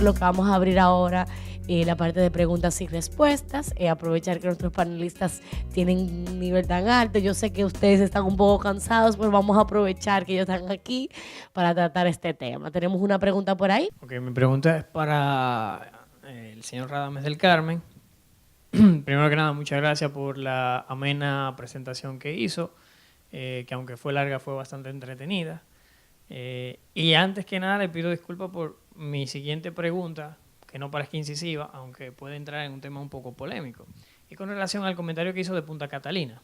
por lo que vamos a abrir ahora la parte de preguntas y respuestas. Aprovechar que nuestros panelistas tienen un nivel tan alto. Yo sé que ustedes están un poco cansados, pero vamos a aprovechar que ellos están aquí para tratar este tema. Tenemos una pregunta por ahí. Ok, mi pregunta es para el señor Radames del Carmen. Primero que nada, muchas gracias por la amena presentación que hizo, que aunque fue larga, fue bastante entretenida. Y antes que nada, le pido disculpas por mi siguiente pregunta, que no parezca incisiva, aunque puede entrar en un tema un poco polémico. Y con relación al comentario que hizo de Punta Catalina,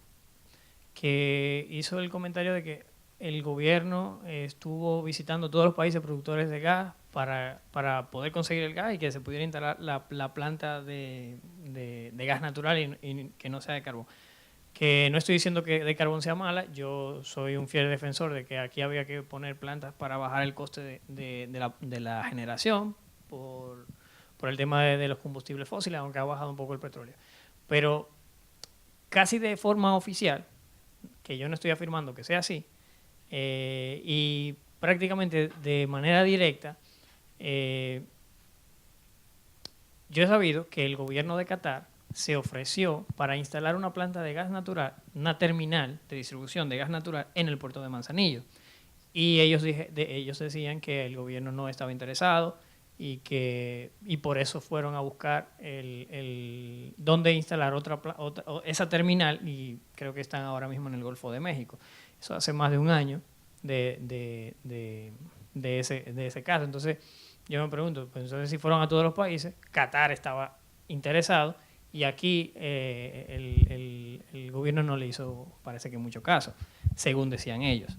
que hizo el comentario de que el gobierno estuvo visitando todos los países productores de gas para poder conseguir el gas y que se pudiera instalar la planta de gas natural y que no sea de carbón. Que no estoy diciendo que de carbón sea mala, yo soy un fiel defensor de que aquí había que poner plantas para bajar el coste de la generación por el tema de los combustibles fósiles, aunque ha bajado un poco el petróleo. Pero casi de forma oficial, que yo no estoy afirmando que sea así, y prácticamente de manera directa, yo he sabido que el gobierno de Qatar se ofreció para instalar una planta de gas natural, una terminal de distribución de gas natural en el puerto de Manzanillo. Y ellos decían que el gobierno no estaba interesado y por eso fueron a buscar dónde instalar esa terminal, y creo que están ahora mismo en el Golfo de México. Eso hace más de un año de ese caso. Entonces, yo me pregunto, pues entonces si fueron a todos los países, Qatar estaba interesado y aquí el gobierno no le hizo, parece que mucho caso, según decían ellos.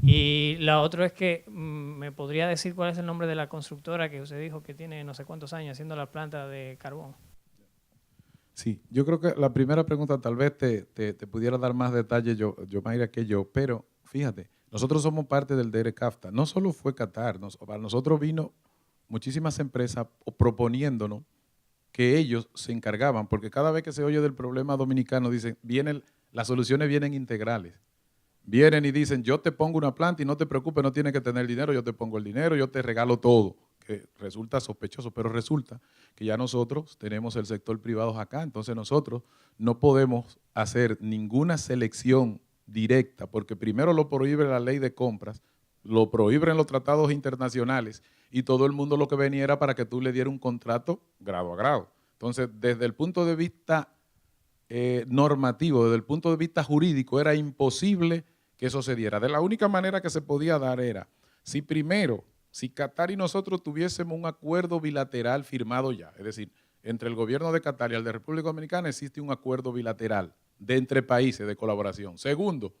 Y la otra es que me podría decir cuál es el nombre de la constructora que usted dijo que tiene no sé cuántos años haciendo la planta de carbón. Sí, yo creo que la primera pregunta tal vez te pudiera dar más detalles Mayra, que yo, pero fíjate, nosotros somos parte del DERECAFTA. No solo fue Qatar, para nosotros vino muchísimas empresas proponiéndonos que ellos se encargaban, porque cada vez que se oye del problema dominicano, dicen, las soluciones vienen integrales. Vienen y dicen, yo te pongo una planta y no te preocupes, no tienes que tener dinero, yo te pongo el dinero, yo te regalo todo, que resulta sospechoso, pero resulta que ya nosotros tenemos el sector privado acá, entonces nosotros no podemos hacer ninguna selección directa, porque primero lo prohíbe la ley de compras, lo prohíben los tratados internacionales y todo el mundo lo que venía era para que tú le dieras un contrato grado a grado. Entonces, desde el punto de vista normativo, desde el punto de vista jurídico, era imposible que eso se diera. De la única manera que se podía dar era, si Qatar y nosotros tuviésemos un acuerdo bilateral firmado ya, es decir, entre el gobierno de Qatar y el de República Dominicana existe un acuerdo bilateral de entre países de colaboración. Segundo,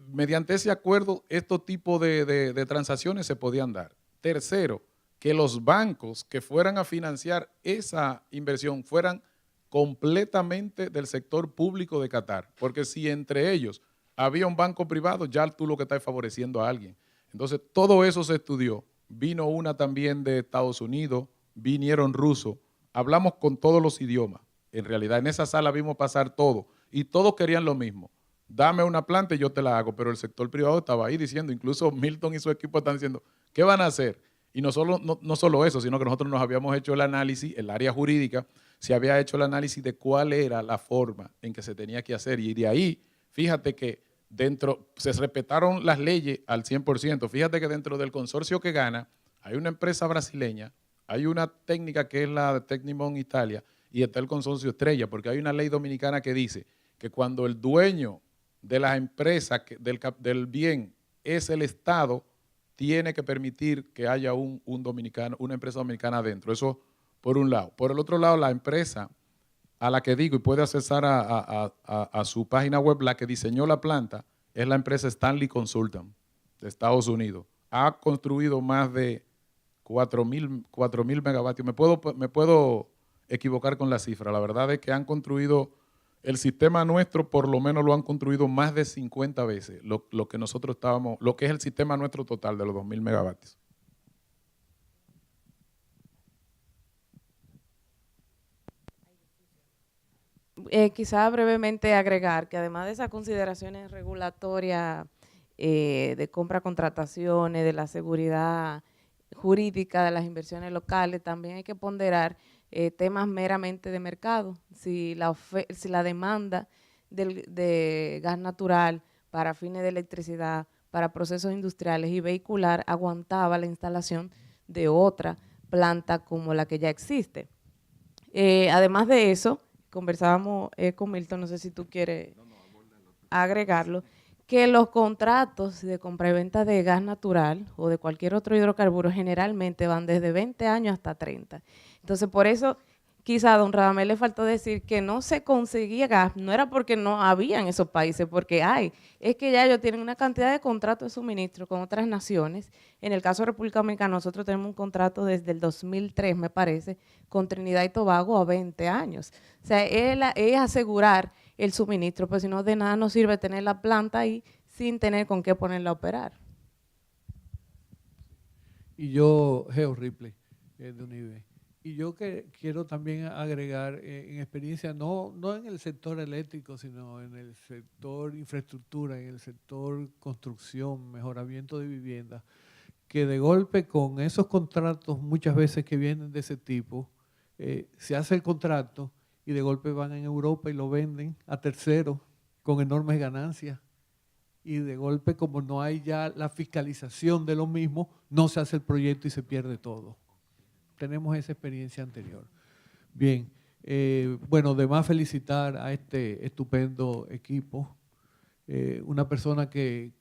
mediante ese acuerdo, estos tipos de transacciones se podían dar. Tercero, que los bancos que fueran a financiar esa inversión fueran completamente del sector público de Qatar, porque si entre ellos había un banco privado, ya tú lo que estás favoreciendo a alguien. Entonces, todo eso se estudió. Vino una también de Estados Unidos, vinieron rusos, hablamos con todos los idiomas. En realidad, en esa sala vimos pasar todo y todos querían lo mismo. Dame una planta y yo te la hago, pero el sector privado estaba ahí diciendo, incluso Milton y su equipo están diciendo, ¿qué van a hacer? Y no solo eso, sino que nosotros nos habíamos hecho el análisis, el área jurídica se había hecho el análisis de cuál era la forma en que se tenía que hacer. Y de ahí, fíjate que se respetaron las leyes al 100%. Fíjate que dentro del consorcio que gana, hay una empresa brasileña, hay una técnica que es la de Tecnimont Italia, y está el consorcio Estrella, porque hay una ley dominicana que dice que cuando el dueño de las empresas del bien es el Estado, tiene que permitir que haya una empresa dominicana adentro. Eso por un lado. Por el otro lado, la empresa a la que digo, y puede accesar a su página web, la que diseñó la planta, es la empresa Stanley Consultant de Estados Unidos. Ha construido más de 4.000 megavatios. Me puedo equivocar con la cifra. La verdad es que han construido el sistema nuestro, por lo menos lo han construido más de 50 veces, lo que es el sistema nuestro total de los 2.000 megavatios. Quizá brevemente agregar que además de esas consideraciones regulatorias de compra, contrataciones, de la seguridad jurídica de las inversiones locales, también hay que ponderar temas meramente de mercado. Si la demanda de gas natural para fines de electricidad, para procesos industriales y vehicular aguantaba la instalación de otra planta como la que ya existe. Además de eso, conversábamos con Milton, no sé si tú quieres agregarlo, que los contratos de compra y venta de gas natural o de cualquier otro hidrocarburo generalmente van desde 20 años hasta 30. Entonces, por eso quizá a don Radamés le faltó decir que no se conseguía gas, no era porque no había en esos países, porque es que ya ellos tienen una cantidad de contratos de suministro con otras naciones. En el caso de República Dominicana, nosotros tenemos un contrato desde el 2003, me parece, con Trinidad y Tobago a 20 años. O sea, es asegurar el suministro, pues si no, de nada nos sirve tener la planta ahí sin tener con qué ponerla a operar. Y yo, Geo Ripley, de UNIBE. Y yo quiero también agregar en experiencia, no en el sector eléctrico, sino en el sector infraestructura, en el sector construcción, mejoramiento de vivienda, que de golpe con esos contratos muchas veces que vienen de ese tipo, se hace el contrato y de golpe van en Europa y lo venden a terceros con enormes ganancias. Y de golpe, como no hay ya la fiscalización de lo mismo, no se hace el proyecto y se pierde todo. Tenemos esa experiencia anterior. Bien, bueno, además felicitar a este estupendo equipo. Una persona que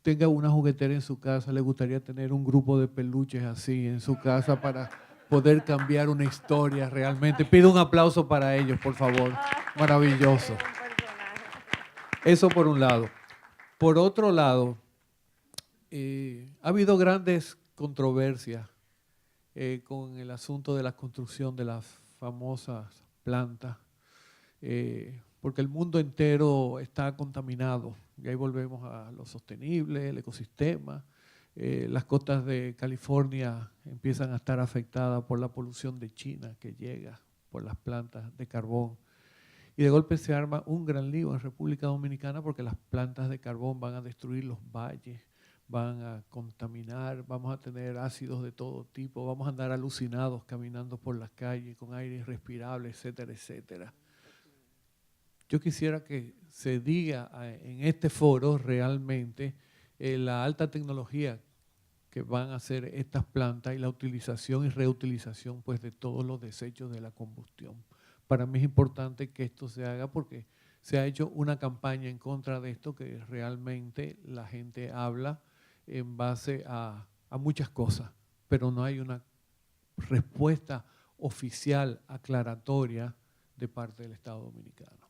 tenga una juguetera en su casa, le gustaría tener un grupo de peluches así en su casa para poder cambiar una historia realmente. Pido un aplauso para ellos, por favor. Maravilloso. Eso por un lado. Por otro lado, ha habido grandes controversias con el asunto de la construcción de las famosas plantas, porque el mundo entero está contaminado. Y ahí volvemos a lo sostenible, el ecosistema. Las costas de California empiezan a estar afectadas por la polución de China que llega por las plantas de carbón. Y de golpe se arma un gran lío en República Dominicana porque las plantas de carbón van a destruir los valles, van a contaminar, vamos a tener ácidos de todo tipo, vamos a andar alucinados caminando por las calles con aire irrespirable, etcétera, etcétera. Yo quisiera que se diga en este foro realmente la alta tecnología que van a hacer estas plantas y la utilización y reutilización pues, de todos los desechos de la combustión. Para mí es importante que esto se haga porque se ha hecho una campaña en contra de esto que realmente la gente habla en base a muchas cosas, pero no hay una respuesta oficial, aclaratoria de parte del Estado Dominicano.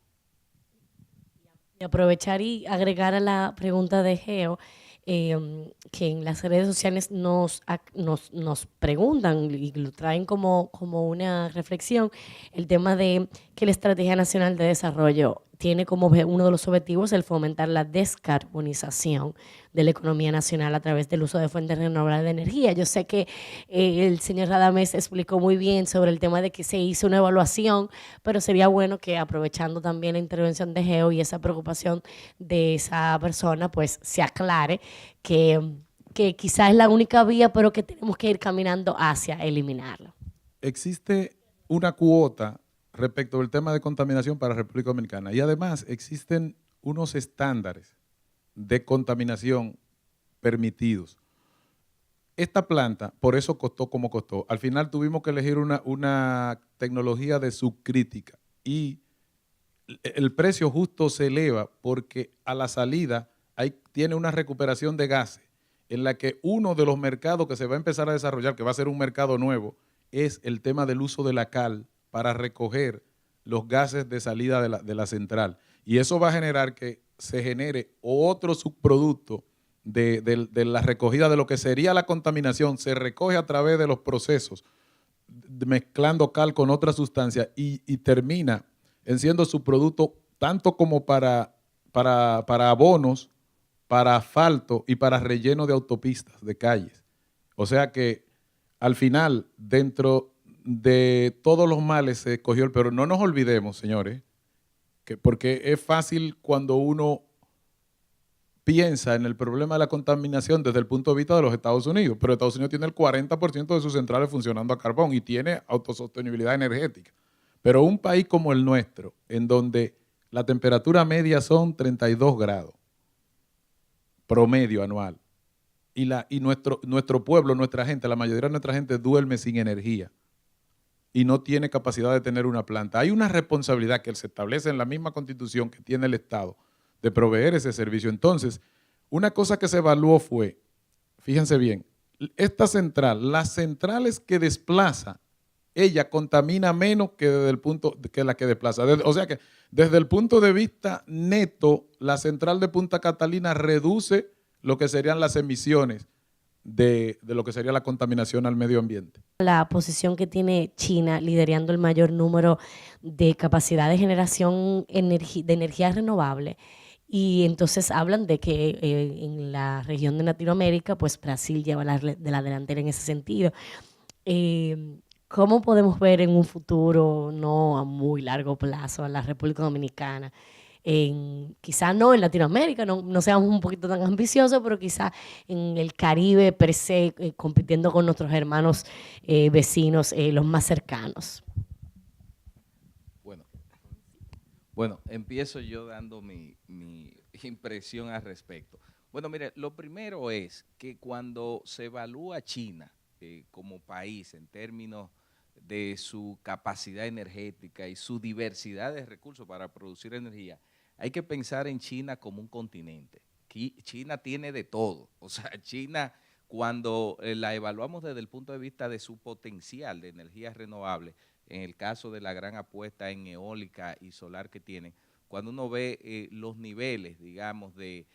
Y aprovechar y agregar a la pregunta de Geo, que en las redes sociales nos preguntan y lo traen como una reflexión, el tema de que la Estrategia Nacional de Desarrollo tiene como uno de los objetivos el fomentar la descarbonización de la economía nacional a través del uso de fuentes renovables de energía. Yo sé que el señor Radamés explicó muy bien sobre el tema de que se hizo una evaluación, pero sería bueno que aprovechando también la intervención de Geo y esa preocupación de esa persona, pues se aclare que quizás es la única vía, pero que tenemos que ir caminando hacia eliminarlo. Existe una cuota respecto al tema de contaminación para República Dominicana y además existen unos estándares de contaminación permitidos. Esta planta, por eso costó como costó. Al final tuvimos que elegir una tecnología de subcrítica y el precio justo se eleva porque a la salida tiene una recuperación de gases en la que uno de los mercados que se va a empezar a desarrollar, que va a ser un mercado nuevo, es el tema del uso de la cal para recoger los gases de salida de la central. Y eso va a generar que se genere otro subproducto de la recogida de lo que sería la contaminación. Se recoge a través de los procesos, mezclando cal con otra sustancia y termina en siendo subproducto tanto como para abonos, para asfalto y para relleno de autopistas, de calles. O sea que al final, dentro de todos los males se escogió el peor. No nos olvidemos, señores, porque es fácil cuando uno piensa en el problema de la contaminación desde el punto de vista de los Estados Unidos, pero Estados Unidos tiene el 40% de sus centrales funcionando a carbón y tiene autosostenibilidad energética. Pero un país como el nuestro, en donde la temperatura media son 32 grados promedio anual, y nuestro pueblo, nuestra gente, la mayoría de nuestra gente duerme sin energía y no tiene capacidad de tener una planta. Hay una responsabilidad que se establece en la misma Constitución que tiene el Estado de proveer ese servicio. Entonces, una cosa que se evaluó fue, fíjense bien, esta central, las centrales que desplaza, ella contamina menos que desde el punto que la que desplaza. O sea que desde el punto de vista neto, la central de Punta Catalina reduce lo que serían las emisiones de lo que sería la contaminación al medio ambiente. La posición que tiene China liderando el mayor número de capacidad de generación de energía renovable. Y entonces hablan de que en la región de Latinoamérica, pues Brasil lleva de la delantera en ese sentido. ¿Cómo podemos ver en un futuro, no a muy largo plazo, a la República Dominicana? Quizá no en Latinoamérica, no seamos un poquito tan ambiciosos, pero quizá en el Caribe per se, compitiendo con nuestros hermanos vecinos, los más cercanos. Bueno, empiezo yo dando mi impresión al respecto. Bueno, mire, lo primero es que cuando se evalúa China como país en términos de su capacidad energética y su diversidad de recursos para producir energía, hay que pensar en China como un continente. China tiene de todo. O sea, China, cuando la evaluamos desde el punto de vista de su potencial de energías renovables, en el caso de la gran apuesta en eólica y solar que tienen, cuando uno ve los niveles, digamos, de,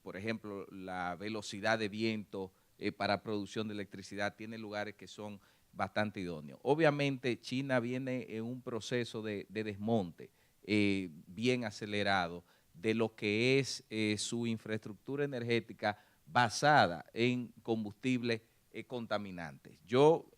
por ejemplo, la velocidad de viento para producción de electricidad, tiene lugares que son bastante idóneos. Obviamente, China viene en un proceso de desmonte bien acelerado de lo que es su infraestructura energética basada en combustibles contaminantes. Yo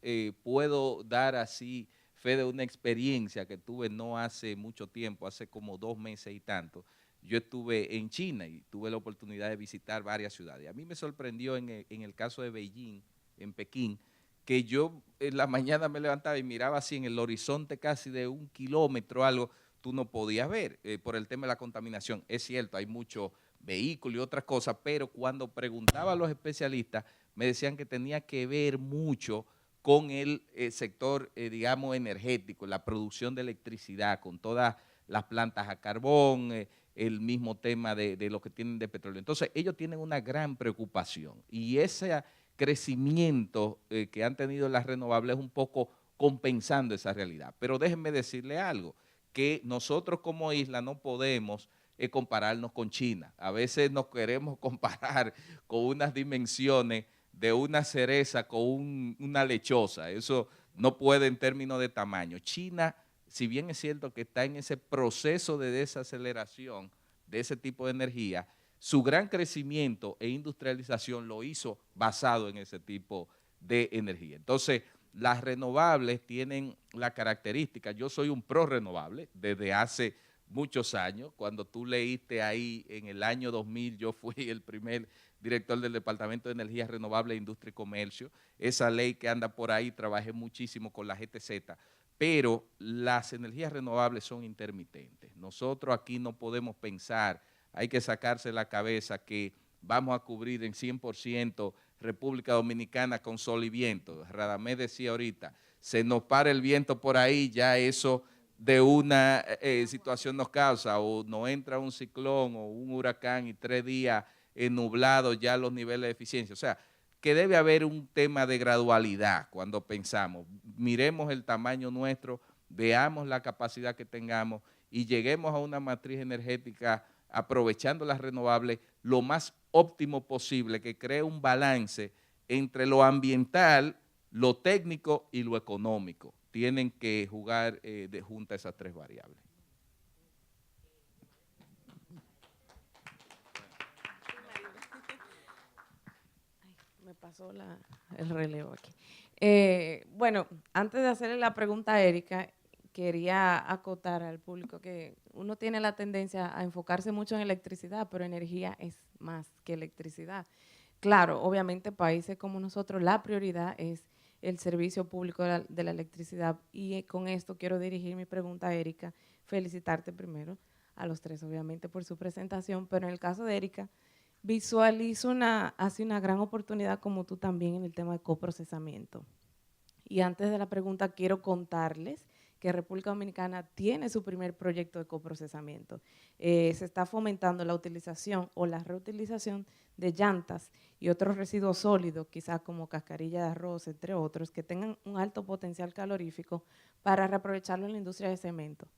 puedo dar así fe de una experiencia que tuve no hace mucho tiempo, hace como 2 meses y tanto. Yo estuve en China y tuve la oportunidad de visitar varias ciudades. A mí me sorprendió en el caso de Beijing, en Pekín, que yo en la mañana me levantaba y miraba así en el horizonte casi de 1 kilómetro, algo, tú no podías ver por el tema de la contaminación. Es cierto, hay muchos vehículos y otras cosas, pero cuando preguntaba a los especialistas, me decían que tenía que ver mucho con el sector, digamos, energético, la producción de electricidad, con todas las plantas a carbón, el mismo tema de lo que tienen de petróleo. Entonces, ellos tienen una gran preocupación y ese crecimiento que han tenido las renovables es un poco compensando esa realidad. Pero déjenme decirle algo, que nosotros como isla no podemos compararnos con China. A veces nos queremos comparar con unas dimensiones de una cereza con una lechosa. Eso no puede en términos de tamaño. China, si bien es cierto que está en ese proceso de desaceleración de ese tipo de energía, su gran crecimiento e industrialización lo hizo basado en ese tipo de energía. Entonces, las renovables tienen la característica, yo soy un pro renovable desde hace muchos años. Cuando tú leíste ahí en el año 2000, yo fui el primer director del Departamento de Energías Renovables, Industria y Comercio. Esa ley que anda por ahí, trabajé muchísimo con la GTZ, pero las energías renovables son intermitentes. Nosotros aquí no podemos pensar, hay que sacarse la cabeza que vamos a cubrir en 100% República Dominicana con sol y viento. Radamés decía ahorita, se nos para el viento por ahí, ya eso de una situación nos causa, o nos entra un ciclón o un huracán y 3 días nublado ya los niveles de eficiencia. O sea, que debe haber un tema de gradualidad cuando pensamos. Miremos el tamaño nuestro, veamos la capacidad que tengamos y lleguemos a una matriz energética aprovechando las renovables lo más óptimo posible, que cree un balance entre lo ambiental, lo técnico y lo económico. Tienen que jugar de junta esas 3 variables. Me pasó el relevo aquí. Bueno, antes de hacerle la pregunta a Erika, quería acotar al público que uno tiene la tendencia a enfocarse mucho en electricidad, pero energía es más que electricidad. Claro, obviamente países como nosotros, la prioridad es el servicio público de la electricidad. Y con esto quiero dirigir mi pregunta a Erika, felicitarte primero a los tres, obviamente, por su presentación, pero en el caso de Erika, visualizo hace una gran oportunidad, como tú también, en el tema de coprocesamiento. Y antes de la pregunta, quiero contarles que República Dominicana tiene su primer proyecto de coprocesamiento. Se está fomentando la utilización o la reutilización de llantas y otros residuos sólidos, quizás como cascarilla de arroz, entre otros, que tengan un alto potencial calorífico para reaprovecharlo en la industria de cemento,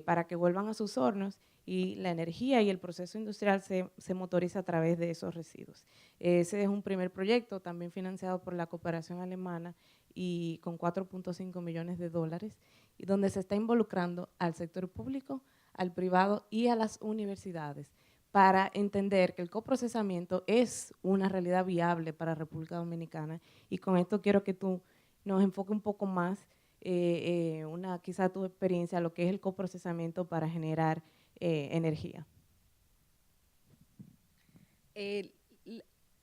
para que vuelvan a sus hornos y la energía y el proceso industrial se motoriza a través de esos residuos. Ese es un primer proyecto, también financiado por la cooperación alemana y con 4.5 millones de dólares, y donde se está involucrando al sector público, al privado y a las universidades para entender que el coprocesamiento es una realidad viable para República Dominicana. Y con esto quiero que tú nos enfoques un poco más, quizá tu experiencia, lo que es el coprocesamiento para generar energía.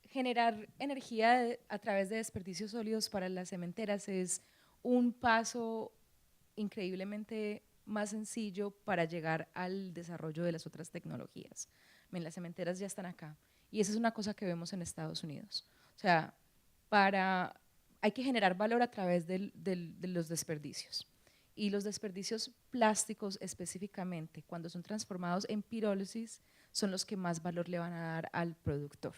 Generar energía a través de desperdicios sólidos para las cementeras es un paso increíblemente más sencillo para llegar al desarrollo de las otras tecnologías. Las cementeras ya están acá y esa es una cosa que vemos en Estados Unidos. O sea, hay que generar valor a través de los desperdicios. Y los desperdicios plásticos específicamente, cuando son transformados en pirólisis, son los que más valor le van a dar al productor.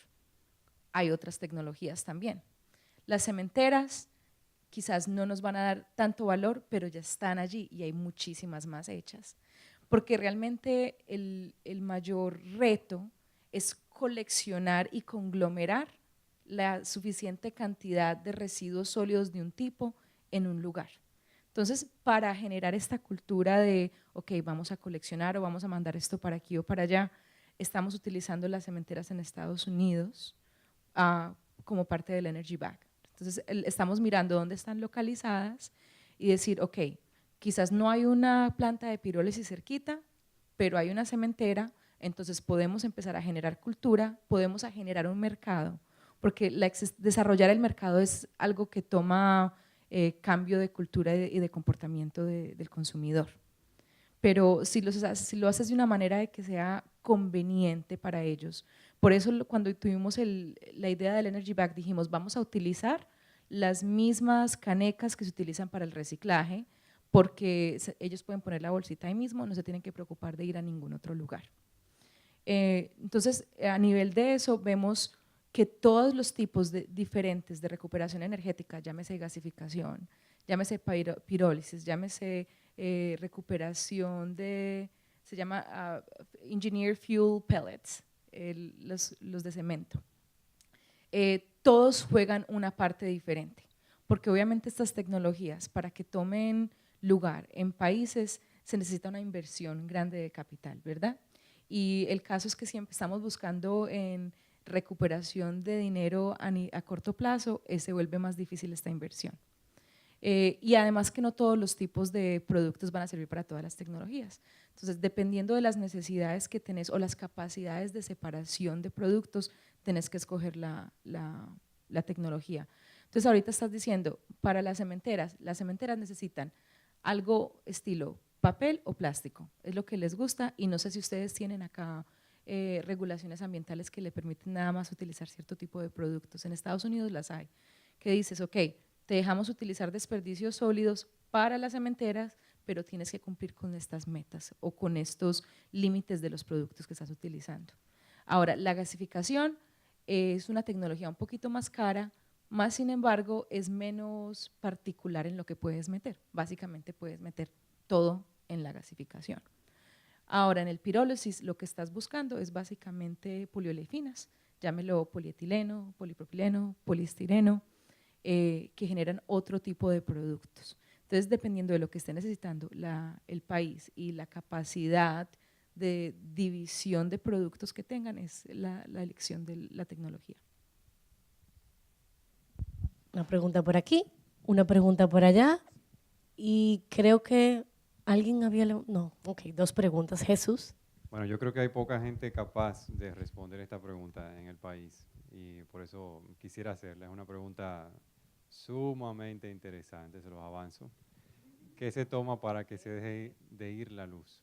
Hay otras tecnologías también. Las cementeras quizás no nos van a dar tanto valor, pero ya están allí y hay muchísimas más hechas. Porque realmente el mayor reto es coleccionar y conglomerar la suficiente cantidad de residuos sólidos de un tipo en un lugar. Entonces, para generar esta cultura de, ok, vamos a coleccionar o vamos a mandar esto para aquí o para allá, estamos utilizando las cementeras en Estados Unidos como parte del Energy Bag. Entonces, estamos mirando dónde están localizadas y decir, ok, quizás no hay una planta de pirólisis cerquita, pero hay una cementera, entonces podemos empezar a generar cultura, podemos a generar un mercado, porque desarrollar el mercado es algo que toma cambio de cultura y de comportamiento del consumidor. Pero si lo haces de una manera de que sea conveniente para ellos. Por eso cuando tuvimos la idea del Energy Bag dijimos vamos a utilizar las mismas canecas que se utilizan para el reciclaje porque ellos pueden poner la bolsita ahí mismo, no se tienen que preocupar de ir a ningún otro lugar. Entonces, a nivel de eso vemos que todos los tipos diferentes de recuperación energética, llámese gasificación, llámese pirólisis, llámese recuperación se llama Engineered Fuel Pellets, los de cemento. Todos juegan una parte diferente, porque obviamente estas tecnologías para que tomen lugar en países se necesita una inversión grande de capital, ¿verdad? Y el caso es que siempre estamos buscando en recuperación de dinero a corto plazo, se vuelve más difícil esta inversión. Y además que no todos los tipos de productos van a servir para todas las tecnologías. Entonces, dependiendo de las necesidades que tenés o las capacidades de separación de productos, tenés que escoger la tecnología. Entonces, ahorita estás diciendo, para las cementeras necesitan algo estilo papel o plástico, es lo que les gusta y no sé si ustedes tienen acá regulaciones ambientales que le permiten nada más utilizar cierto tipo de productos. En Estados Unidos las hay, que dices, ok, te dejamos utilizar desperdicios sólidos para las cementeras, pero tienes que cumplir con estas metas o con estos límites de los productos que estás utilizando. Ahora, la gasificación es una tecnología un poquito más cara, más sin embargo es menos particular en lo que puedes meter. Básicamente puedes meter todo en la gasificación. Ahora, en el pirólisis lo que estás buscando es básicamente poliolefinas, llámelo polietileno, polipropileno, poliestireno, que generan otro tipo de productos. Entonces, dependiendo de lo que esté necesitando el país y la capacidad de división de productos que tengan, es la elección de la tecnología. Una pregunta por aquí, una pregunta por allá y creo que ¿Alguien había no, ok, 2 preguntas. Jesús. Bueno, yo creo que hay poca gente capaz de responder esta pregunta en el país y por eso quisiera hacerla. Es una pregunta sumamente interesante, se los avanzo. ¿Qué se toma para que se deje de ir la luz?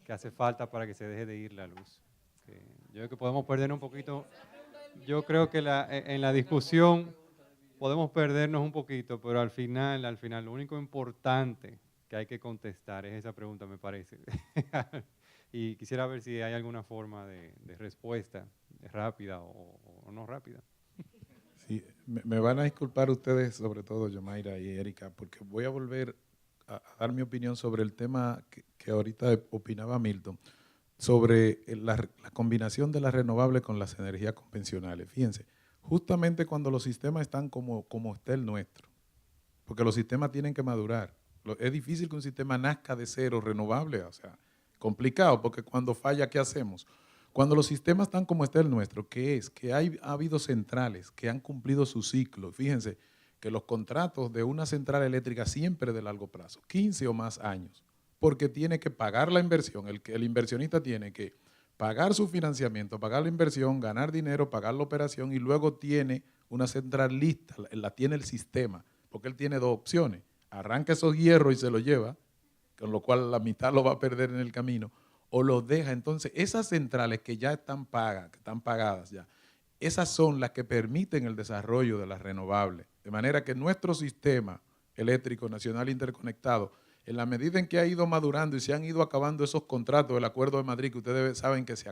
¿Qué hace falta para que se deje de ir la luz? Yo creo que podemos perder un poquito, yo creo que en la discusión podemos perdernos un poquito, pero al final lo único importante que hay que contestar es esa pregunta, me parece. Y quisiera ver si hay alguna forma de respuesta rápida o no rápida. Sí, me van a disculpar ustedes, sobre todo Yomaira y Erika, porque voy a volver a dar mi opinión sobre el tema que ahorita opinaba Milton, sobre la combinación de las renovables con las energías convencionales. Fíjense, justamente cuando los sistemas están como está el nuestro, porque los sistemas tienen que madurar. Es difícil que un sistema nazca de cero renovable, o sea, complicado, porque cuando falla, ¿qué hacemos? Cuando los sistemas están como está el nuestro, ¿qué es? Que ha habido centrales que han cumplido su ciclo. Fíjense que los contratos de una central eléctrica siempre de largo plazo, 15 o más años, porque tiene que pagar la inversión, el inversionista tiene que pagar su financiamiento, pagar la inversión, ganar dinero, pagar la operación y luego tiene una central lista, la tiene el sistema, porque él tiene 2 opciones, arranca esos hierros y se los lleva, con lo cual la mitad lo va a perder en el camino, o los deja. Entonces, esas centrales que ya están pagas, que están pagadas ya, esas son las que permiten el desarrollo de las renovables. De manera que nuestro sistema eléctrico nacional interconectado, en la medida en que ha ido madurando y se han ido acabando esos contratos del Acuerdo de Madrid, que ustedes saben que se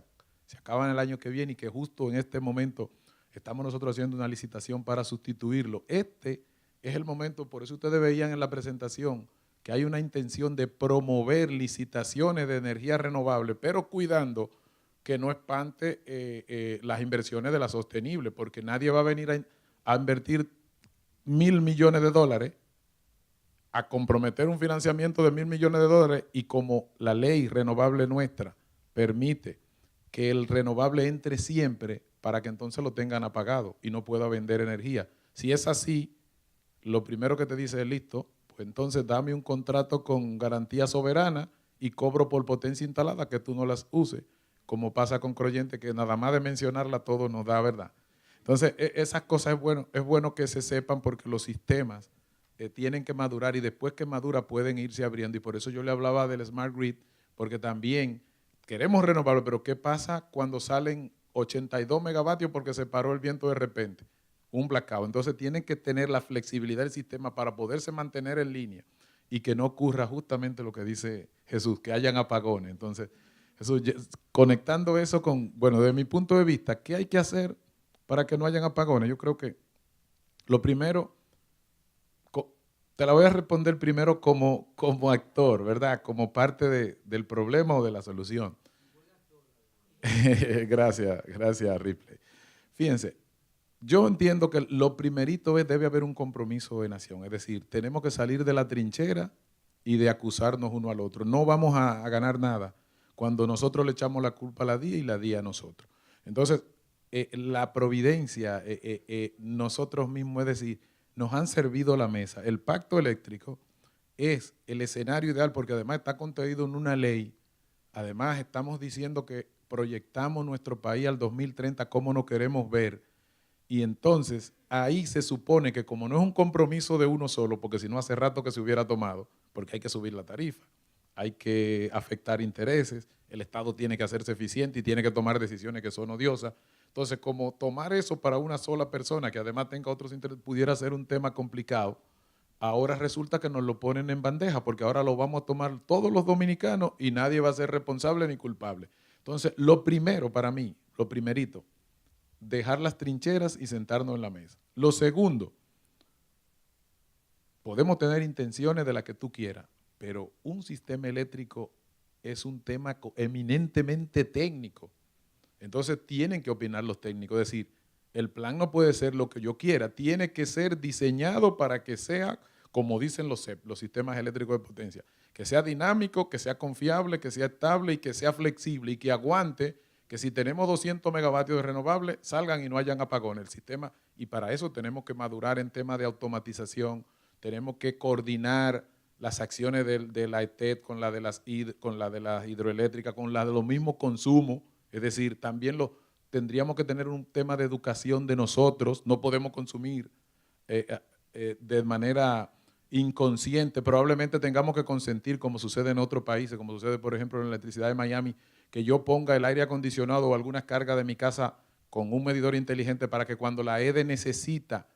acaban el año que viene y que justo en este momento estamos nosotros haciendo una licitación para sustituirlo. Este es el momento, por eso ustedes veían en la presentación que hay una intención de promover licitaciones de energía renovable, pero cuidando que no espante las inversiones de la sostenible, porque nadie va a venir a invertir $1.000 millones, a comprometer un financiamiento de $1.000 millones y como la ley renovable nuestra permite que el renovable entre siempre para que entonces lo tengan apagado y no pueda vender energía. Si es así, lo primero que te dice es listo, pues entonces dame un contrato con garantía soberana y cobro por potencia instalada que tú no las uses, como pasa con Creyente, que nada más de mencionarla todo nos da verdad. Entonces, esas cosas es bueno que se sepan porque los sistemas tienen que madurar y después que madura pueden irse abriendo. Y por eso yo le hablaba del Smart Grid, porque también queremos renovarlo, pero ¿qué pasa cuando salen 82 megavatios porque se paró el viento de repente? Un blackout. Entonces tienen que tener la flexibilidad del sistema para poderse mantener en línea y que no ocurra justamente lo que dice Jesús, que hayan apagones. Entonces, Jesús, conectando eso con, bueno, desde mi punto de vista, ¿qué hay que hacer para que no hayan apagones? Yo creo que lo primero, te la voy a responder primero como actor, ¿verdad? Como parte del problema o de la solución. Gracias, Ripley. Fíjense, yo entiendo que lo primerito es debe haber un compromiso de nación, es decir, tenemos que salir de la trinchera y de acusarnos uno al otro. No vamos a ganar nada cuando nosotros le echamos la culpa a la DIA y la DIA a nosotros. Entonces, la providencia, nosotros mismos, es decir, nos han servido la mesa. El pacto eléctrico es el escenario ideal porque además está contenido en una ley. Además, estamos diciendo que proyectamos nuestro país al 2030, cómo nos queremos ver. Y entonces, ahí se supone que como no es un compromiso de uno solo, porque si no hace rato que se hubiera tomado, porque hay que subir la tarifa, hay que afectar intereses, el Estado tiene que hacerse eficiente y tiene que tomar decisiones que son odiosas. Entonces, como tomar eso para una sola persona, que además tenga otros intereses, pudiera ser un tema complicado, ahora resulta que nos lo ponen en bandeja, porque ahora lo vamos a tomar todos los dominicanos y nadie va a ser responsable ni culpable. Entonces, lo primero para mí, lo primerito, dejar las trincheras y sentarnos en la mesa. Lo segundo, podemos tener intenciones de las que tú quieras, pero un sistema eléctrico es un tema eminentemente técnico. Entonces tienen que opinar los técnicos, es decir, el plan no puede ser lo que yo quiera, tiene que ser diseñado para que sea, como dicen los CEP, los sistemas eléctricos de potencia, que sea dinámico, que sea confiable, que sea estable y que sea flexible y que aguante que si tenemos 200 megavatios de renovable, salgan y no hayan apagones el sistema. Y para eso tenemos que madurar en temas de automatización, tenemos que coordinar las acciones de la ETED con la de las hidroeléctricas, con la de los mismos consumos. Es decir, también tendríamos que tener un tema de educación de nosotros. No podemos consumir de manera inconsciente. Probablemente tengamos que consentir, como sucede en otros países, como sucede, por ejemplo, en la electricidad de Miami, que yo ponga el aire acondicionado o algunas cargas de mi casa con un medidor inteligente para que cuando la EDE necesita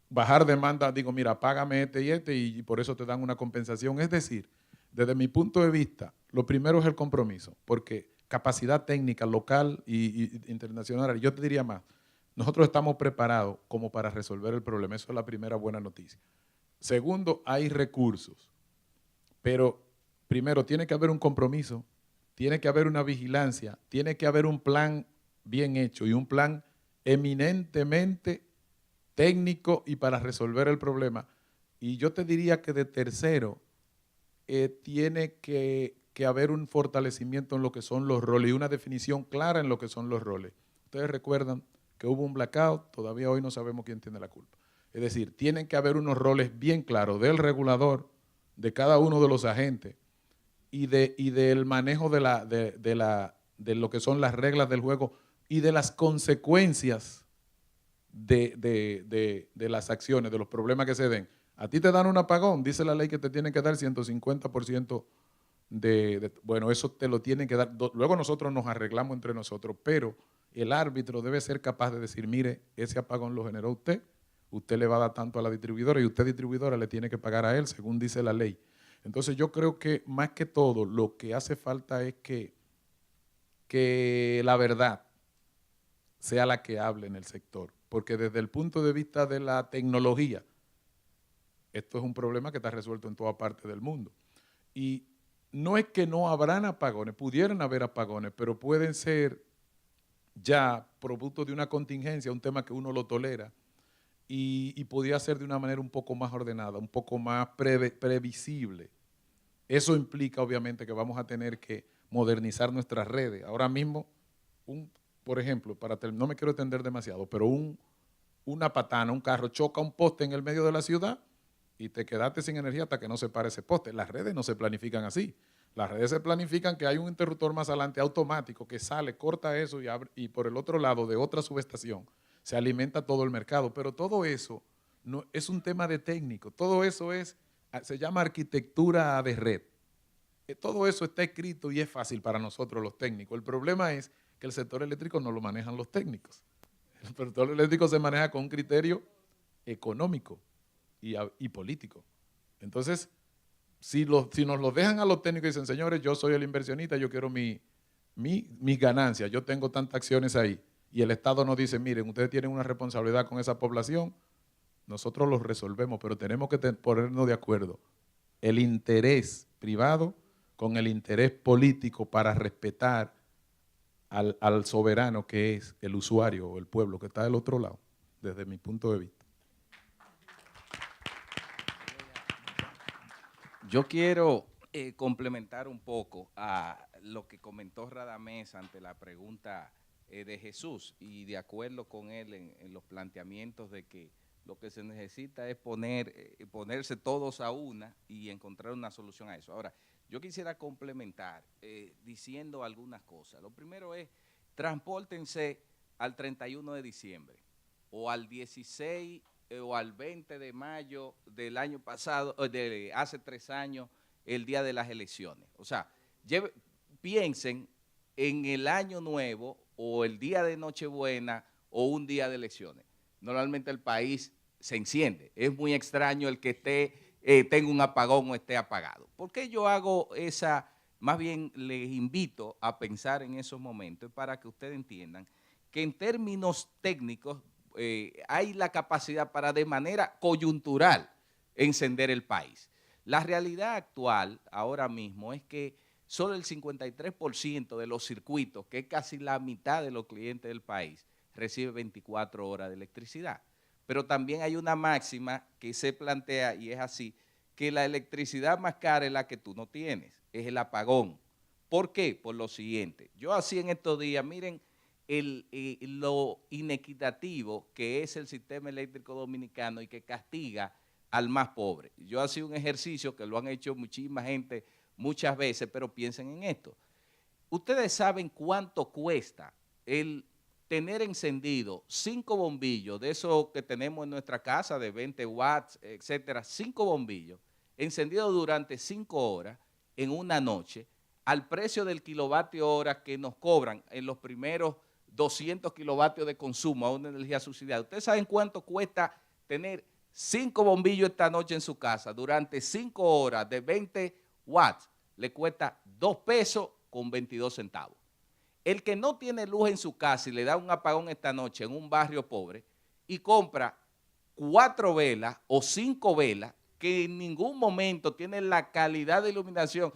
bajar demanda, digo, mira, págame este y por eso te dan una compensación. Es decir, desde mi punto de vista, lo primero es el compromiso, porque capacidad técnica local y internacional, yo te diría más, nosotros estamos preparados como para resolver el problema. Eso es la primera buena noticia. Segundo, hay recursos, pero primero tiene que haber un compromiso, tiene que haber una vigilancia, tiene que haber un plan bien hecho y un plan eminentemente técnico y para resolver el problema. Y yo te diría que de tercero, tiene que haber un fortalecimiento en lo que son los roles y una definición clara en lo que son los roles. Ustedes recuerdan que hubo un blackout, todavía hoy no sabemos quién tiene la culpa. Es decir, tienen que haber unos roles bien claros del regulador, de cada uno de los agentes y del manejo de lo que son las reglas del juego y de las consecuencias de las acciones, de los problemas que se den. A ti te dan un apagón, dice la ley que te tienen que dar 150% bueno, eso te lo tienen que dar. Luego nosotros nos arreglamos entre nosotros, pero el árbitro debe ser capaz de decir, mire, ese apagón lo generó usted le va a dar tanto a la distribuidora y usted distribuidora le tiene que pagar a él, según dice la ley. Entonces yo creo que más que todo lo que hace falta es que la verdad sea la que hable en el sector, porque desde el punto de vista de la tecnología, esto es un problema que está resuelto en toda parte del mundo. Y no es que no habrán apagones, pudieran haber apagones, pero pueden ser ya producto de una contingencia, un tema que uno lo tolera, y podría ser de una manera un poco más ordenada, un poco más previsible. Eso implica obviamente que vamos a tener que modernizar nuestras redes. Ahora mismo, por ejemplo, no me quiero extender demasiado, pero una patana, un carro choca un poste en el medio de la ciudad y te quedaste sin energía hasta que no se pare ese poste. Las redes no se planifican así. Las redes se planifican que hay un interruptor más adelante automático que sale, corta eso y por el otro lado de otra subestación se alimenta todo el mercado. Pero todo eso no es un tema de técnico. Todo eso se llama arquitectura de red. Todo eso está escrito y es fácil para nosotros los técnicos. El problema es que el sector eléctrico no lo manejan los técnicos. El sector eléctrico se maneja con un criterio económico y político. Entonces, si nos lo dejan a los técnicos y dicen, señores, yo soy el inversionista, yo quiero mis ganancias, yo tengo tantas acciones ahí, y el Estado nos dice, miren, ustedes tienen una responsabilidad con esa población, nosotros los resolvemos, pero tenemos que ponernos de acuerdo. El interés privado con el interés político para respetar al soberano que es el usuario o el pueblo que está del otro lado, desde mi punto de vista. Yo quiero complementar un poco a lo que comentó Radamés ante la pregunta de Jesús y de acuerdo con él en los planteamientos de que lo que se necesita es ponerse todos a una y encontrar una solución a eso. Ahora, yo quisiera complementar diciendo algunas cosas. Lo primero es, transpórtense al 31 de diciembre o al 16 o al 20 de mayo del año pasado, de hace 3 años, el día de las elecciones. O sea, piensen en el año nuevo o el día de Nochebuena o un día de elecciones. Normalmente el país se enciende. Es muy extraño el que tenga un apagón o esté apagado. ¿Por qué yo hago esa? Más bien les invito a pensar en esos momentos para que ustedes entiendan que en términos técnicos hay la capacidad para de manera coyuntural encender el país. La realidad actual ahora mismo es que solo el 53% de los circuitos, que es casi la mitad de los clientes del país, recibe 24 horas de electricidad. Pero también hay una máxima que se plantea y es así, que la electricidad más cara es la que tú no tienes, es el apagón. ¿Por qué? Por lo siguiente. Yo así en estos días, miren lo inequitativo que es el sistema eléctrico dominicano y que castiga al más pobre. Yo hacía un ejercicio que lo han hecho muchísima gente muchas veces, pero piensen en esto. Ustedes saben cuánto cuesta el tener encendido 5 bombillos, de esos que tenemos en nuestra casa, de 20 watts, etcétera, 5 bombillos, encendidos durante 5 horas en una noche, al precio del kilovatio hora que nos cobran en los primeros 200 kilovatios de consumo a una energía subsidiada. ¿Ustedes saben cuánto cuesta tener 5 bombillos esta noche en su casa durante 5 horas de 20 watts? Le cuesta 2 pesos con 22 centavos. El que no tiene luz en su casa y le da un apagón esta noche en un barrio pobre y compra 4 velas o 5 velas que en ningún momento tienen la calidad de iluminación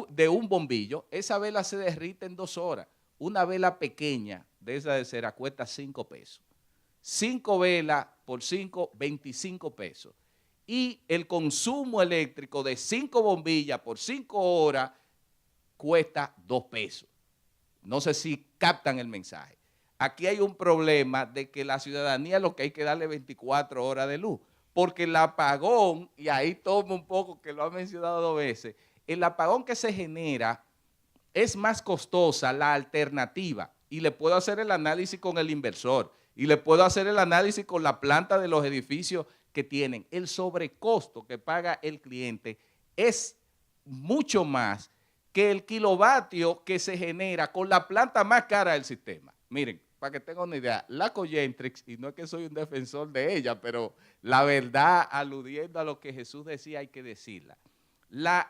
de un bombillo, esa vela se derrite en 2 horas. Una vela pequeña de esa de cera cuesta 5 pesos. 5 velas por 5, 25 pesos. Y el consumo eléctrico de 5 bombillas por 5 horas cuesta 2 pesos. No sé si captan el mensaje. Aquí hay un problema de que la ciudadanía lo que hay que darle 24 horas de luz, porque el apagón, y ahí tomo un poco que lo ha mencionado 2 veces, el apagón que se genera es más costosa la alternativa, y le puedo hacer el análisis con el inversor, y le puedo hacer el análisis con la planta de los edificios que tienen. El sobrecosto que paga el cliente es mucho más que el kilovatio que se genera con la planta más cara del sistema. Miren, para que tengan una idea, la Cogentrix, y no es que soy un defensor de ella, pero la verdad, aludiendo a lo que Jesús decía, hay que decirla.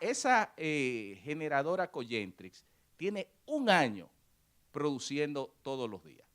Esa generadora Cogentrix tiene 1 año produciendo todos los días,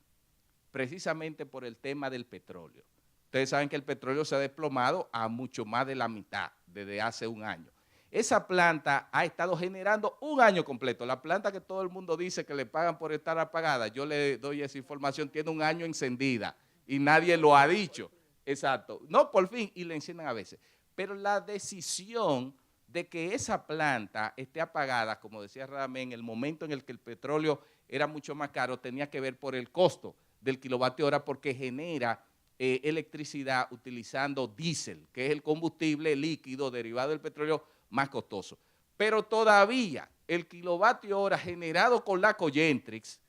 precisamente por el tema del petróleo. Ustedes saben que el petróleo se ha desplomado a mucho más de la mitad desde hace 1 año. Esa planta ha estado generando 1 año completo. La planta que todo el mundo dice que le pagan por estar apagada, yo le doy esa información, tiene 1 año encendida y nadie lo ha dicho. Exacto. No, por fin, y le encienden a veces. Pero la decisión de que esa planta esté apagada, como decía Radamés, en el momento en el que el petróleo era mucho más caro, tenía que ver por el costo del kilovatio hora, porque genera electricidad utilizando diésel, que es el combustible líquido derivado del petróleo más costoso. Pero todavía el kilovatio hora generado con la Cogentrix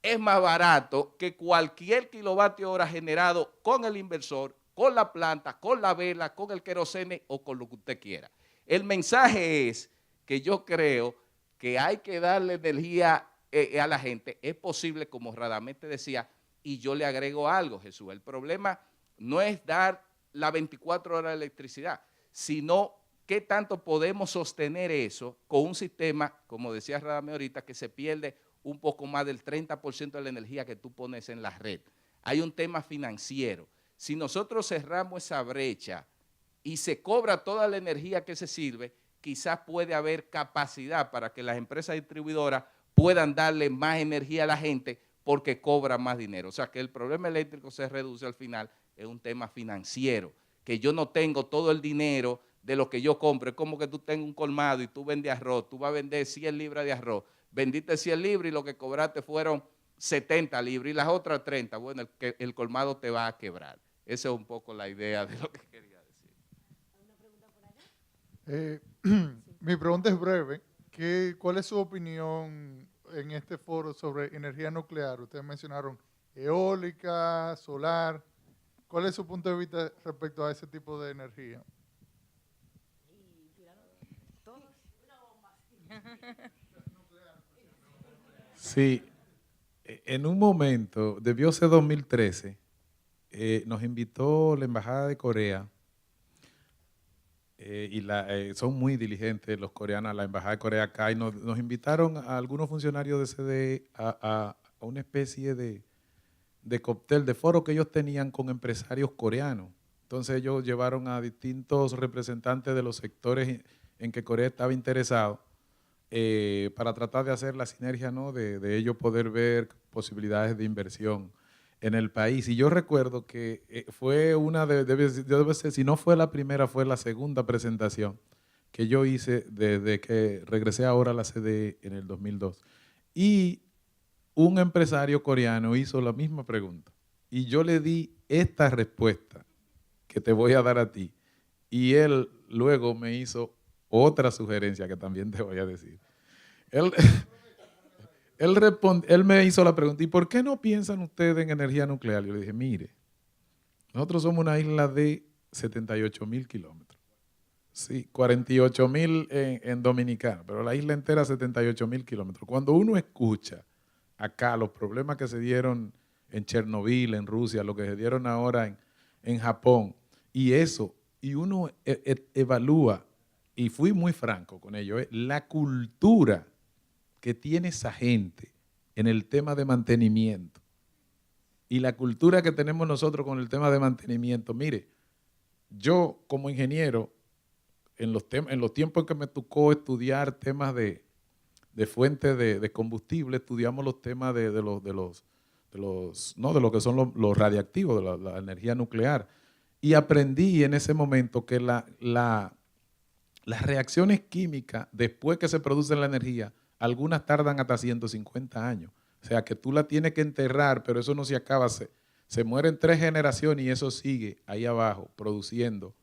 es más barato que cualquier kilovatio hora generado con el inversor, con la planta, con la vela, con el querosene o con lo que usted quiera. El mensaje es que yo creo que hay que darle energía a la gente. Es posible, como Radamés te decía, y yo le agrego algo, Jesús. El problema no es dar las 24 horas de electricidad, sino qué tanto podemos sostener eso con un sistema, como decía Radamés ahorita, que se pierde un poco más del 30% de la energía que tú pones en la red. Hay un tema financiero. Si nosotros cerramos esa brecha y se cobra toda la energía que se sirve, quizás puede haber capacidad para que las empresas distribuidoras puedan darle más energía a la gente porque cobra más dinero. O sea, que el problema eléctrico se reduce al final, es un tema financiero, que yo no tengo todo el dinero de lo que yo compro. Es como que tú tengas un colmado y tú vendes arroz, tú vas a vender 100 libras de arroz, vendiste 100 libras y lo que cobraste fueron 70 libras y las otras 30, bueno, el colmado te va a quebrar. Esa es un poco la idea de lo que quería decir. ¿Alguna pregunta por allá? Mi pregunta es breve. ¿Cuál es su opinión en este foro sobre energía nuclear? Ustedes mencionaron eólica, solar. ¿Cuál es su punto de vista respecto a ese tipo de energía? Sí, en un momento, debió ser 2013, nos invitó la Embajada de Corea, y son muy diligentes los coreanos, la Embajada de Corea acá, y nos invitaron a algunos funcionarios de CDE a una especie de cóctel, de foro que ellos tenían con empresarios coreanos. Entonces ellos llevaron a distintos representantes de los sectores en que Corea estaba interesado, para tratar de hacer la sinergia, ¿no? de ellos poder ver posibilidades de inversión en el país. Y yo recuerdo que fue debe ser, si no fue la primera, fue la segunda presentación que yo hice desde que regresé ahora a la CDE en el 2002. Y un empresario coreano hizo la misma pregunta. Y yo le di esta respuesta que te voy a dar a ti. Y él luego me hizo otra sugerencia que también te voy a decir. Él, él me hizo la pregunta, ¿y por qué no piensan ustedes en energía nuclear? Yo le dije, mire, nosotros somos una isla de 78,000 kilómetros. Sí, 48,000 en Dominicana, pero la isla entera 78,000 kilómetros. Cuando uno escucha acá los problemas que se dieron en Chernobyl, en Rusia, lo que se dieron ahora en Japón, y eso, y uno evalúa, y fui muy franco con ello, la cultura que tiene esa gente en el tema de mantenimiento y la cultura que tenemos nosotros con el tema de mantenimiento. Mire, yo como ingeniero, en los tiempos en que me tocó estudiar temas de fuentes de combustible, estudiamos los temas de lo que son los radiactivos, de la energía nuclear. Y aprendí en ese momento que las reacciones químicas, después que se produce la energía, algunas tardan hasta 150 años. O sea, que tú la tienes que enterrar, pero eso no se acaba. Se mueren 3 generaciones y eso sigue ahí abajo, produciendo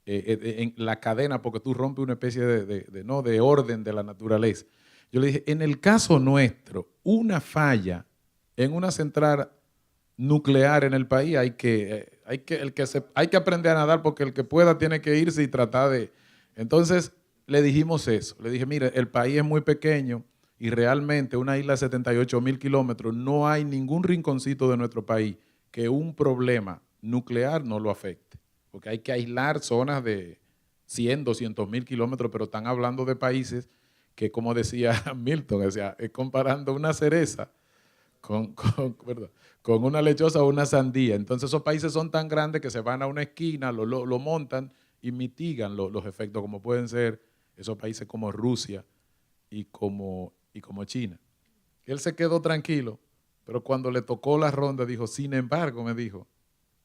en la cadena, porque tú rompes una especie de orden de la naturaleza. Yo le dije, en el caso nuestro, una falla en una central nuclear en el país, hay que aprender a nadar, porque el que pueda tiene que irse y tratar de... Entonces le dijimos eso, le dije, mire, el país es muy pequeño y realmente una isla de 78,000 kilómetros, no hay ningún rinconcito de nuestro país que un problema nuclear no lo afecte, porque hay que aislar zonas de 100, 200,000 kilómetros, pero están hablando de países que, como decía Milton, o sea, es comparando una cereza con una lechosa o una sandía. Entonces esos países son tan grandes que se van a una esquina, lo montan y mitigan los efectos, como pueden ser esos países como Rusia y como China. Él se quedó tranquilo, pero cuando le tocó la ronda dijo, sin embargo, me dijo,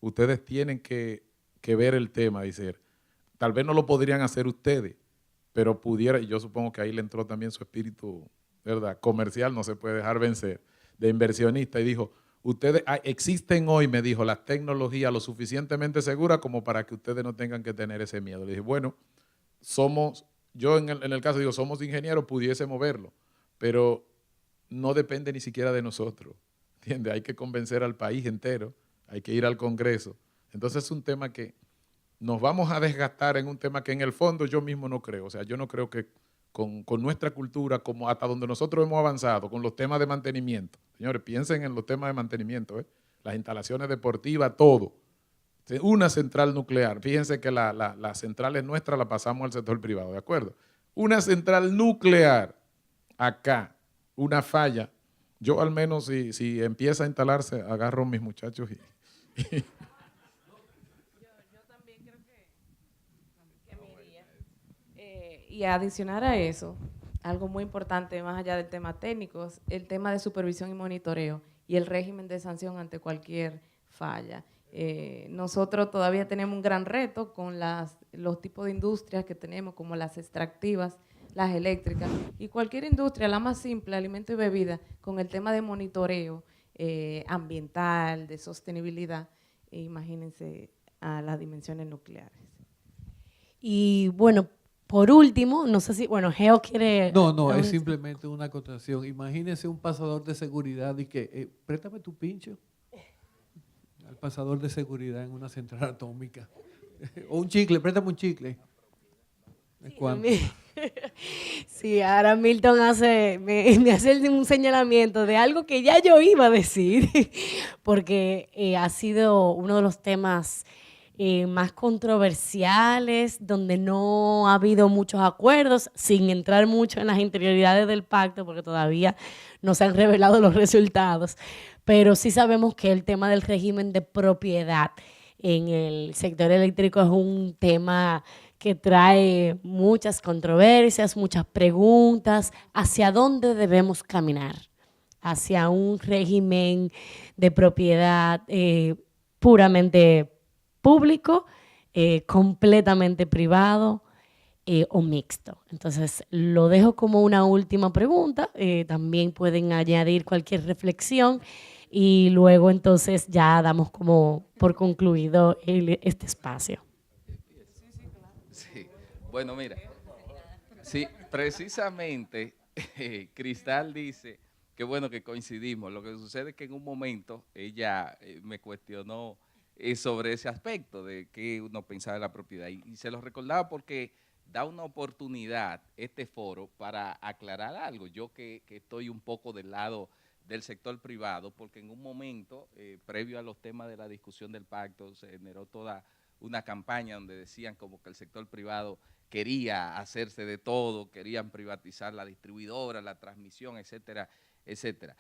ustedes tienen que ver el tema, dice, tal vez no lo podrían hacer ustedes, pero pudiera, y yo supongo que ahí le entró también su espíritu, ¿verdad?, comercial, no se puede dejar vencer, de inversionista, y dijo, ustedes, existen hoy, me dijo, las tecnologías lo suficientemente seguras como para que ustedes no tengan que tener ese miedo. Le dije, bueno, yo en el caso digo, somos ingenieros, pudiésemos verlo, pero no depende ni siquiera de nosotros, ¿entiendes? Hay que convencer al país entero, hay que ir al Congreso. Entonces es un tema que nos vamos a desgastar en un tema que en el fondo yo mismo no creo. O sea, yo no creo que con nuestra cultura, como hasta donde nosotros hemos avanzado, con los temas de mantenimiento. Señores, piensen en los temas de mantenimiento, las instalaciones deportivas, todo. Una central nuclear, fíjense que las centrales nuestras las pasamos al sector privado, ¿de acuerdo? Una central nuclear, acá, una falla, yo al menos si empieza a instalarse, agarro a mis muchachos y Yo también creo que me iría. Y adicionar a eso, algo muy importante, más allá del tema técnico, es el tema de supervisión y monitoreo y el régimen de sanción ante cualquier falla. Nosotros todavía tenemos un gran reto con los tipos de industrias que tenemos, como las extractivas, las eléctricas, y cualquier industria, la más simple, alimento y bebida, con el tema de monitoreo ambiental, de sostenibilidad, imagínense a las dimensiones nucleares. Y bueno, por último, no sé si, Geo quiere... No, es simplemente una acotación. Imagínense un pasador de seguridad y que, préstame tu pincho al pasador de seguridad en una central atómica. O un chicle, préstame un chicle. Sí, ahora Milton me hace un señalamiento de algo que ya yo iba a decir, porque ha sido uno de los temas más controversiales, donde no ha habido muchos acuerdos, sin entrar mucho en las interioridades del pacto, porque todavía no se han revelado los resultados, pero sí sabemos que el tema del régimen de propiedad en el sector eléctrico es un tema que trae muchas controversias, muchas preguntas, hacia dónde debemos caminar, hacia un régimen de propiedad puramente público, completamente privado o mixto. Entonces, lo dejo como una última pregunta. También pueden añadir cualquier reflexión y luego entonces ya damos como por concluido este espacio. Bueno, mira, sí, precisamente Cristal dice que bueno que coincidimos. Lo que sucede es que en un momento ella me cuestionó sobre ese aspecto de que uno pensaba en la propiedad y se lo recordaba porque da una oportunidad este foro para aclarar algo. Yo que estoy un poco del lado del sector privado, porque en un momento, previo a los temas de la discusión del pacto, se generó toda una campaña donde decían como que el sector privado quería hacerse de todo, querían privatizar la distribuidora, la transmisión, etcétera, etcétera.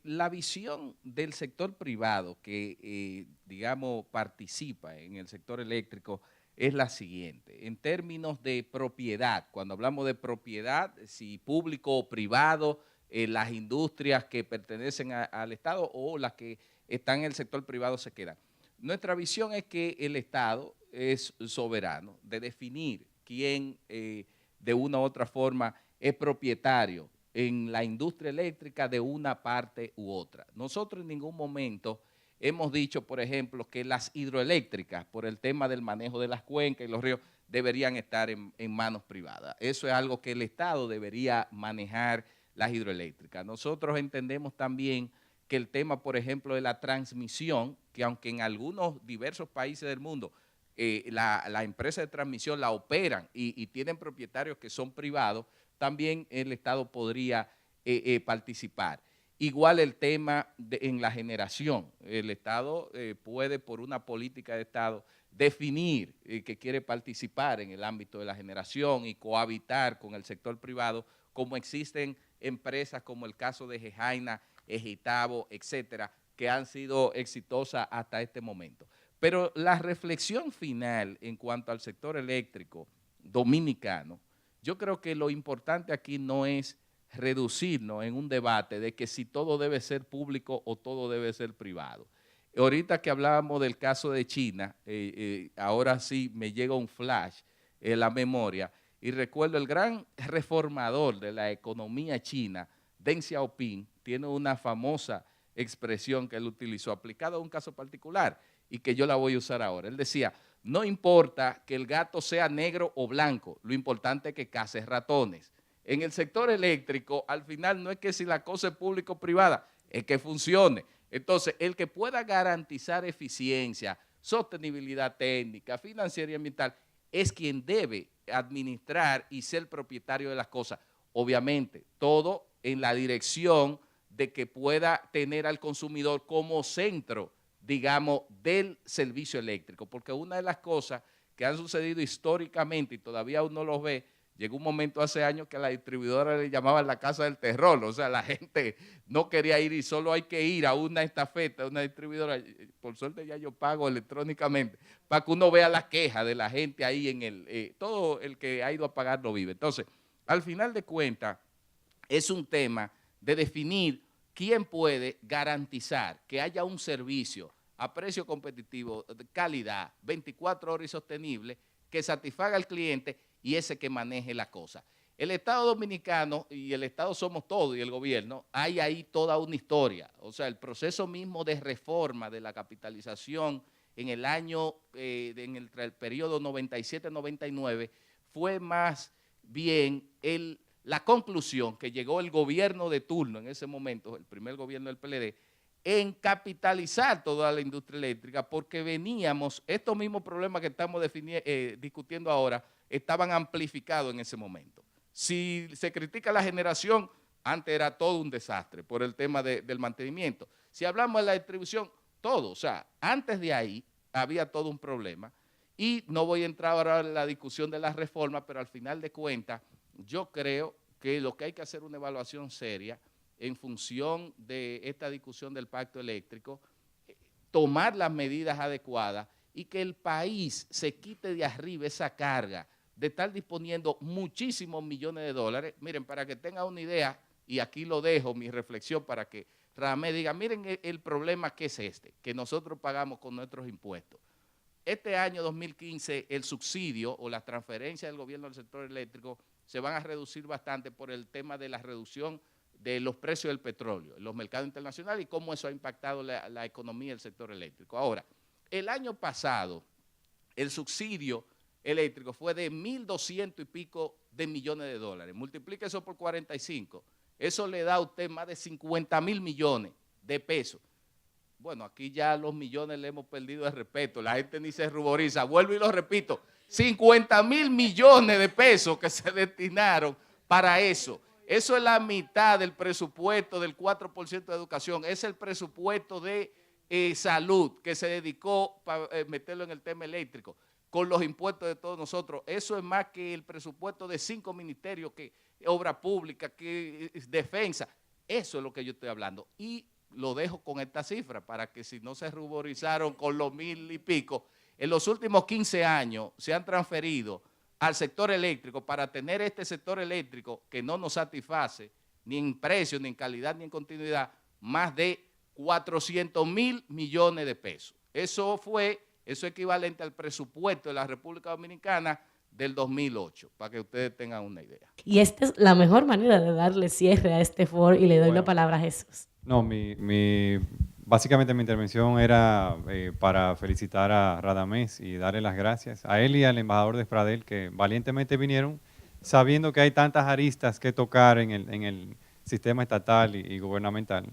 La visión del sector privado que, digamos, participa en el sector eléctrico es la siguiente. En términos de propiedad, cuando hablamos de propiedad, si público o privado, las industrias que pertenecen al Estado o las que están en el sector privado se quedan. Nuestra visión es que el Estado es soberano de definir quién de una u otra forma es propietario en la industria eléctrica de una parte u otra. Nosotros en ningún momento hemos dicho, por ejemplo, que las hidroeléctricas, por el tema del manejo de las cuencas y los ríos, deberían estar en manos privadas. Eso es algo que el Estado debería manejar, las hidroeléctricas. Nosotros entendemos también que el tema, por ejemplo, de la transmisión, que aunque en algunos diversos países del mundo la empresa de transmisión la operan y tienen propietarios que son privados, también el Estado podría participar. Igual el tema en la generación. El Estado puede, por una política de Estado, definir que quiere participar en el ámbito de la generación y cohabitar con el sector privado, como existen empresas como el caso de Gejaina, Egitavo, etcétera, que han sido exitosas hasta este momento. Pero la reflexión final en cuanto al sector eléctrico dominicano, yo creo que lo importante aquí no es reducirnos en un debate de que si todo debe ser público o todo debe ser privado. Ahorita que hablábamos del caso de China, ahora sí me llega un flash en la memoria y recuerdo el gran reformador de la economía china, Deng Xiaoping, tiene una famosa expresión que él utilizó aplicada a un caso particular y que yo la voy a usar ahora. Él decía, no importa que el gato sea negro o blanco, lo importante es que case ratones. En el sector eléctrico, al final no es que si la cosa es pública o privada, es que funcione. Entonces, el que pueda garantizar eficiencia, sostenibilidad técnica, financiera y ambiental, es quien debe administrar y ser propietario de las cosas. Obviamente, todo en la dirección de que pueda tener al consumidor como centro, digamos, del servicio eléctrico. Porque una de las cosas que han sucedido históricamente y todavía uno los ve, llegó un momento hace años que a la distribuidora le llamaban la casa del terror, o sea, la gente no quería ir y solo hay que ir a una estafeta, a una distribuidora, por suerte ya yo pago electrónicamente, para que uno vea las quejas de la gente ahí en el, todo el que ha ido a pagar lo vive. Entonces, al final de cuentas, es un tema de definir quién puede garantizar que haya un servicio a precio competitivo, de calidad, 24 horas y sostenible, que satisfaga al cliente y ese que maneje la cosa. El Estado Dominicano, y el Estado somos todos y el gobierno, hay ahí toda una historia. O sea, el proceso mismo de reforma de la capitalización en el año, en el periodo 97-99, fue más bien la conclusión que llegó el gobierno de turno en ese momento, el primer gobierno del PLD, en capitalizar toda la industria eléctrica, porque veníamos, estos mismos problemas que estamos discutiendo ahora, estaban amplificados en ese momento. Si se critica la generación, antes era todo un desastre por el tema del mantenimiento. Si hablamos de la distribución, todo, o sea, antes de ahí había todo un problema. Y no voy a entrar ahora en la discusión de la reforma, pero al final de cuentas, yo creo que lo que hay que hacer es una evaluación seria en función de esta discusión del pacto eléctrico, tomar las medidas adecuadas y que el país se quite de arriba esa carga de estar disponiendo muchísimos millones de dólares. Miren, para que tengan una idea, y aquí lo dejo, mi reflexión, para que Radamés diga, miren el problema que es este, que nosotros pagamos con nuestros impuestos. Este año 2015, el subsidio o las transferencias del gobierno al sector eléctrico se van a reducir bastante por el tema de la reducción de los precios del petróleo en los mercados internacionales y cómo eso ha impactado la economía del sector eléctrico. Ahora, el año pasado, el subsidio eléctrico fue de 1.200 y pico de millones de dólares. Multiplique eso por 45. Eso le da a usted más de 50.000 millones de pesos. Bueno, aquí ya los millones le hemos perdido el respeto. La gente ni se ruboriza. Vuelvo y lo repito. 50.000 millones de pesos que se destinaron para eso. Eso es la mitad del presupuesto del 4% de educación. Es el presupuesto de salud que se dedicó para meterlo en el tema eléctrico con los impuestos de todos nosotros. Eso es más que el presupuesto de 5 ministerios, que obra pública, que defensa. Eso es lo que yo estoy hablando. Y lo dejo con esta cifra para que si no se ruborizaron con los 1.000 y pico, en los últimos 15 años se han transferido al sector eléctrico para tener este sector eléctrico que no nos satisface ni en precio, ni en calidad, ni en continuidad, más de 400.000 millones de pesos. Eso es equivalente al presupuesto de la República Dominicana del 2008, para que ustedes tengan una idea. Y esta es la mejor manera de darle cierre a este foro y le doy la palabra a Jesús. No, básicamente mi intervención era para felicitar a Radamés y darle las gracias a él y al embajador de Spradel, que valientemente vinieron sabiendo que hay tantas aristas que tocar en el sistema estatal y gubernamental.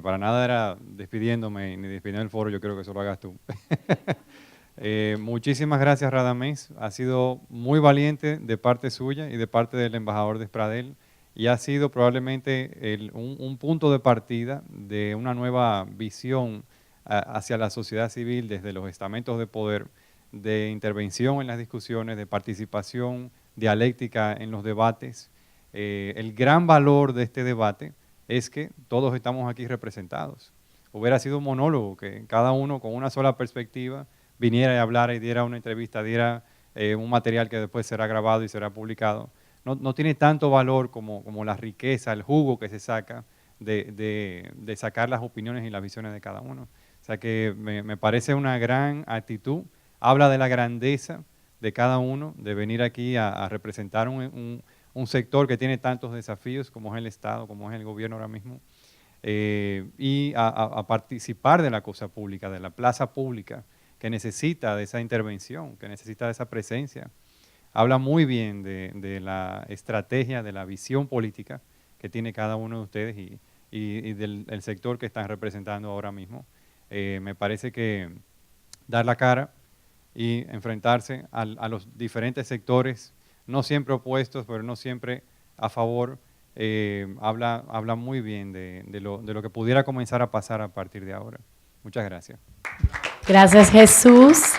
Para nada era despidiéndome ni despidiendo el foro, yo creo que eso lo hagas tú. Muchísimas gracias, Radamés. Ha sido muy valiente de parte suya y de parte del embajador de Spradel, y ha sido probablemente un punto de partida de una nueva visión hacia la sociedad civil desde los estamentos de poder, de intervención en las discusiones, de participación dialéctica en los debates. El gran valor de este debate es que todos estamos aquí representados. Hubiera sido un monólogo, que cada uno con una sola perspectiva viniera y hablara y diera una entrevista, diera un material que después será grabado y será publicado. No tiene tanto valor como la riqueza, el jugo que se saca de sacar las opiniones y las visiones de cada uno. O sea que me parece una gran actitud, habla de la grandeza de cada uno, de venir aquí a representar un sector que tiene tantos desafíos como es el Estado, como es el gobierno ahora mismo, y a participar de la cosa pública, de la plaza pública, que necesita de esa intervención, que necesita de esa presencia. Habla muy bien de la estrategia, de la visión política que tiene cada uno de ustedes y del sector que están representando ahora mismo. Me parece que dar la cara y enfrentarse a los diferentes sectores, no siempre opuestos, pero no siempre a favor, habla muy bien de lo que pudiera comenzar a pasar a partir de ahora. Muchas gracias. Gracias, Jesús.